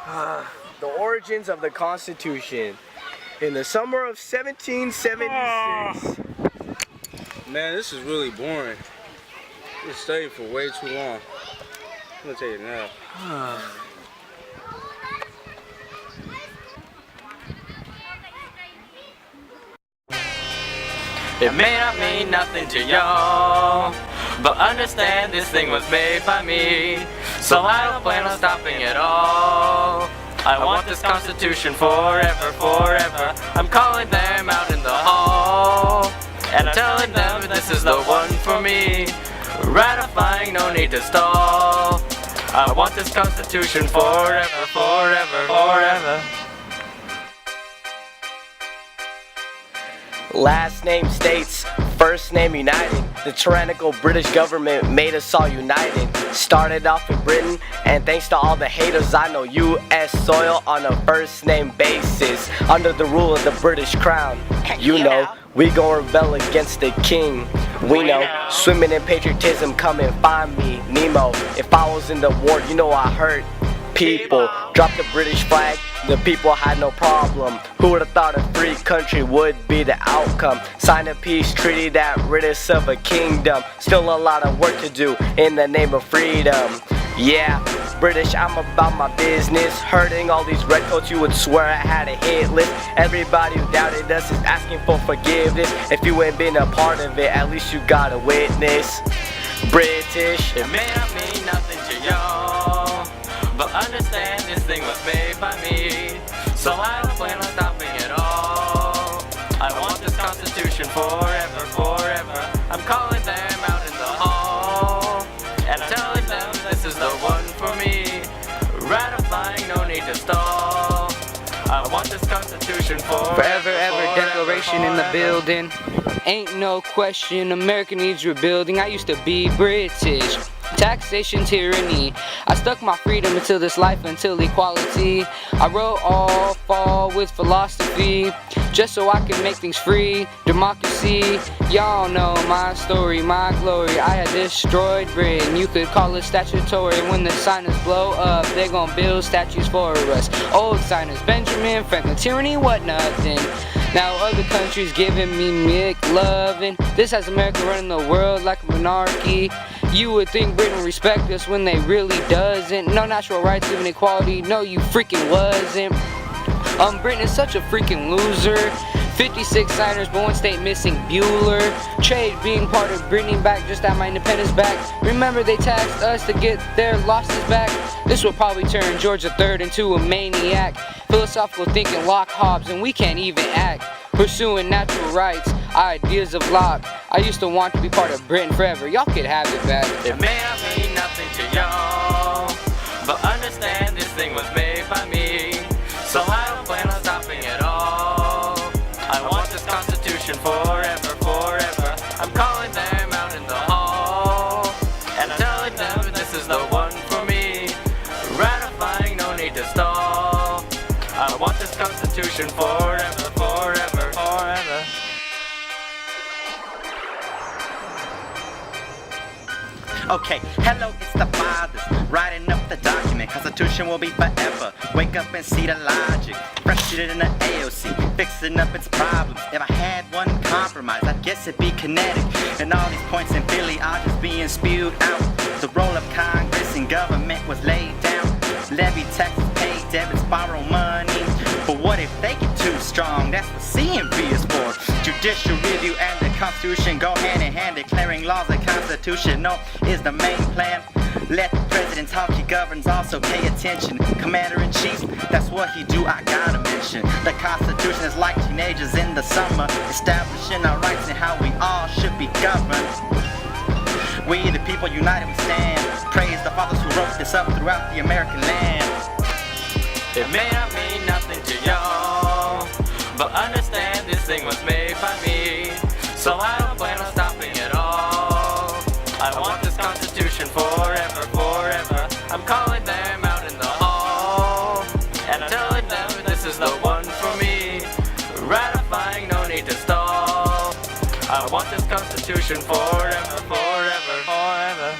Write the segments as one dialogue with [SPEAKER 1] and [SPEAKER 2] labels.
[SPEAKER 1] The origins of the Constitution. In the summer of 1776.
[SPEAKER 2] Man, this is really boring. Been studying for way too long. I'm gonna take a nap.
[SPEAKER 3] It may not mean nothing to y'all, but understand this thing was made by me, so I don't plan on stopping at all. I want this Constitution forever, forever. I'm calling them out in the hall, and I'm telling them this is the one for me. Ratifying, no need to stall. I want this Constitution forever, forever, forever.
[SPEAKER 1] Last name states, first name united. The tyrannical British government made us all united. Started off in Britain, and thanks to all the haters, I know US soil on a first name basis. Under the rule of the British crown, you know, we gon' rebel against the king. We know, swimming in patriotism, come and find me, Nemo. If I was in the war, you know I hurt people. Drop the British flag, the people had no problem. Who would have thought a free country would be the outcome? Sign a peace treaty that rid us of a kingdom. Still a lot of work to do in the name of freedom. Yeah, British, I'm about my business. Hurting all these redcoats, you would swear I had a hit list. Everybody who doubted us is asking for forgiveness. If you ain't been a part of it, at least you got a witness. British,
[SPEAKER 3] it may not mean nothing to y'all, but understand this thing was made by me, so I don't plan on stopping at all. I want this Constitution forever, forever. I'm calling them out in the hall, and I'm telling them this is the one for me. Ratifying, no need to stall. I want this Constitution forever,
[SPEAKER 4] forever, ever,
[SPEAKER 3] forever,
[SPEAKER 4] declaration
[SPEAKER 3] forever.
[SPEAKER 4] in the building. Ain't no question, America needs rebuilding. I used to be British. Taxation, tyranny. I stuck my freedom into this life until equality. I wrote all fall with philosophy, just so I can make things free. Democracy, y'all know my story, my glory. I had destroyed Britain. You could call it statutory. When the signers blow up, they gon' build statues for us. Old signers, Benjamin Franklin, tyranny, what nothing. Now other countries giving me McLovin. This has America running the world like a monarchy. You would think Britain would respect us when they really doesn't. No natural rights, even equality, no you freaking wasn't. Britain is such a freaking loser. 56 signers, but one state missing, Bueller. Trade being part of bringing back just at my independence back. Remember they taxed us to get their losses back. This will probably turn George III into a maniac. Philosophical thinking, Locke, Hobbes, and we can't even act. Pursuing natural rights, ideas of Locke. I used to want to be part of Britain forever. Y'all could have it back.
[SPEAKER 3] It may not mean nothing to y'all, but understand this thing was made by me, so I don't plan on stopping at all. I want this Constitution forever, forever. I'm calling them out in the hall, and I'm telling them this is the one for me. Ratifying, no need to stall. I want this Constitution forever, forever, forever.
[SPEAKER 5] Okay, hello, it's the fathers writing up the document. Constitution will be forever. Wake up and see the logic. Fresher in the AOC, fixing up its problems. If I had one compromise, I guess it'd be kinetic. And all these points in Philly are just being spewed out. The role of Congress and government was laid down. Levy taxes, pay debits, borrow money. But what if they get too strong? That's what CMV is for. Judicial review and the Constitution go hand in hand. Declaring laws unconstitutional is the main plan. Let the president talk, he governs, also pay attention. Commander-in-chief, that's what he do, I gotta mention. The Constitution is like teenagers in the summer, establishing our rights and how we all should be governed. We the people united we stand. Praise the fathers who wrote this up throughout the American land.
[SPEAKER 3] It may not mean nothing to y'all, but understand this thing was made by me, so I don't plan on stopping at all. I want this Constitution forever, forever. I'm calling them out in the hall, and I'm telling them this is the one for me. Ratifying, no need to stall. I want this Constitution forever, forever, forever.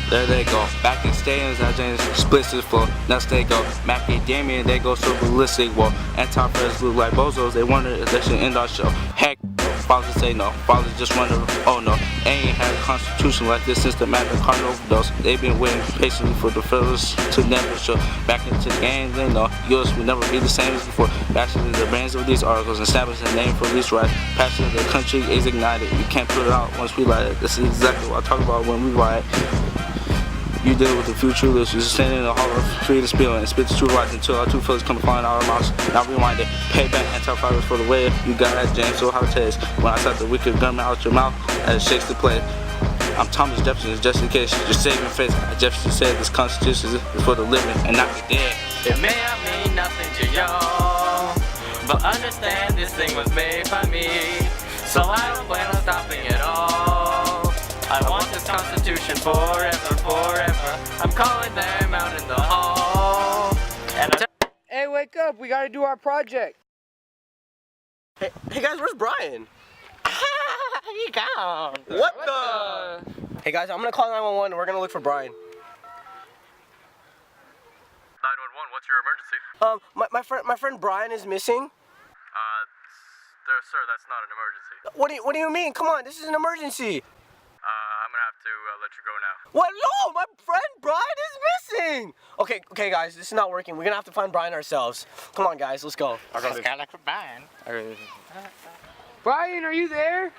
[SPEAKER 2] There they go. Back in stadiums, that James splits his flow. Next they go. Macadamia, they go so ballistic. Well, anti-press look like bozos. They wonder if they should end our show. Heck, fathers say no. Fathers just wonder, oh no. They ain't had a constitution like this since the Magna Carta overdose. They've been waiting patiently for the fellas to never show. Back into the game, they know. Yours will never be the same as before. Back to the brands of these articles, establish a name for these rights. Passion of the country is ignited. You can't put it out once we light it. This is exactly what I talk about when we riot. You deal with the few truthers. You stand in the hall of free to spill and spit the true lies until our two fellas come flying out of our mouths. Now rewind it. Payback anti-fighters for the way you got that James. So how it taste when I set the wicked gunman out your mouth as it shakes the play. I'm Thomas Jefferson, just in case you're saving face. Jefferson said this constitution is for the living and not the dead.
[SPEAKER 3] It may not mean nothing to y'all, but understand this thing was made by me, so I don't plan on stopping at all. I want this Constitution forever, forever. I'm calling them out in the hall. And
[SPEAKER 4] Hey, wake up, we gotta do our project.
[SPEAKER 1] Hey guys, where's Brian?
[SPEAKER 3] he gone.
[SPEAKER 1] What the? Hey guys, I'm gonna call 911 and we're gonna look for Brian.
[SPEAKER 6] 911, what's your emergency?
[SPEAKER 1] My friend Brian is missing.
[SPEAKER 6] Sir, that's not an emergency.
[SPEAKER 1] What do you mean? Come on, this is an emergency.
[SPEAKER 6] I'm gonna have to let you go now.
[SPEAKER 1] What? No, my friend Brian is missing. Okay, guys, this is not working. We're gonna have to find Brian ourselves. Come on, guys, let's go.
[SPEAKER 3] Let's go look for Brian.
[SPEAKER 4] Brian, are you there?